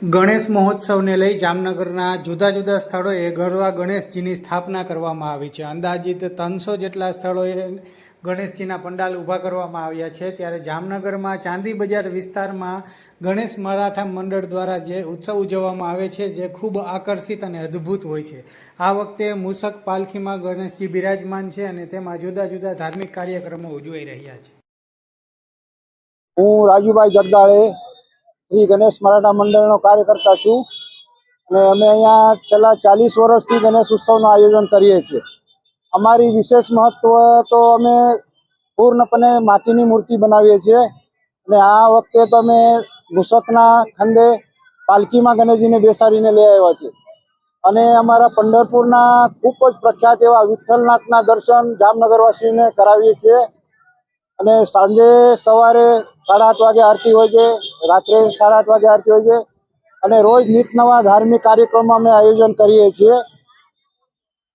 ગણેશ મહોત્સવને લઈ જામનગરના જુદા જુદા સ્થળોએ ગરવા ગણેશજીની સ્થાપના કરવામાં આવી છે. અંદાજિત 300 જેટલા સ્થળોએ ગણેશજીના પંડાલ ઊભા કરવામાં આવ્યા છે. ત્યારે જામનગરમાં ચાંદી બજાર વિસ્તારમાં ગણેશ મરાઠા મંડળ દ્વારા જે ઉત્સવ ઉજવવામાં આવે છે, જે ખૂબ આકર્ષિત અને અદ્ભુત હોય છે. આ વખતે મૂષક પાલખીમાં ગણેશજી બિરાજમાન છે અને તેમાં જુદા જુદા ધાર્મિક કાર્યક્રમો ઉજવાઈ રહ્યા છે. હું રાજુભાઈ જગદાળે શ્રી ગણેશ મરાઠા મંડળનો કાર્યકર્તા છું અને અમે અહીંયા છેલ્લા 40 વર્ષથી ગણેશ ઉત્સવનું આયોજન કરીએ છીએ. અમારી વિશેષ મહત્વ તો અમે પૂર્ણપણે માટીની મૂર્તિ બનાવીએ છીએ અને આ વખતે તો અમે મૂષકના ખંડે પાલખીમાં ગણેશજીને બેસાડીને લઈ આવ્યા છીએ અને અમારા પંઢરપુરના ખૂબ જ પ્રખ્યાત એવા વિઠ્ઠલનાથના દર્શન જામનગરવાસીઓને કરાવીએ છીએ અને સાંજે સવારે 8:30 વાગે આરતી હોય છે, રાત્રે 8:30 વાગે આરતી હોય છે અને રોજ નિત નવા ધાર્મિક કાર્યક્રમો અમે આયોજન કરીએ છીએ.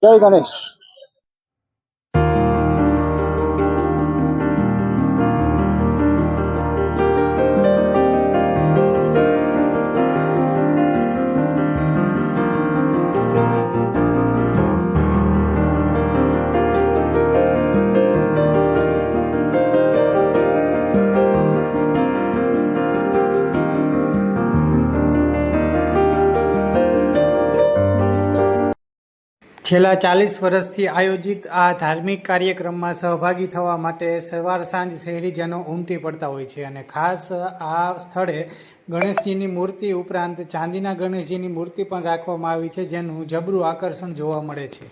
જય ગણેશ. છેલ્લા 40 વર્ષથી આયોજિત આ ધાર્મિક કાર્યક્રમમાં સહભાગી થવા માટે સવાર સાંજ શહેરીજનો ઉમટી પડતા હોય છે અને ખાસ આ સ્થળે ગણેશજીની મૂર્તિ ઉપરાંત ચાંદીના ગણેશજીની મૂર્તિ પણ રાખવામાં આવી છે, જેનું જબરું આકર્ષણ જોવા મળે છે.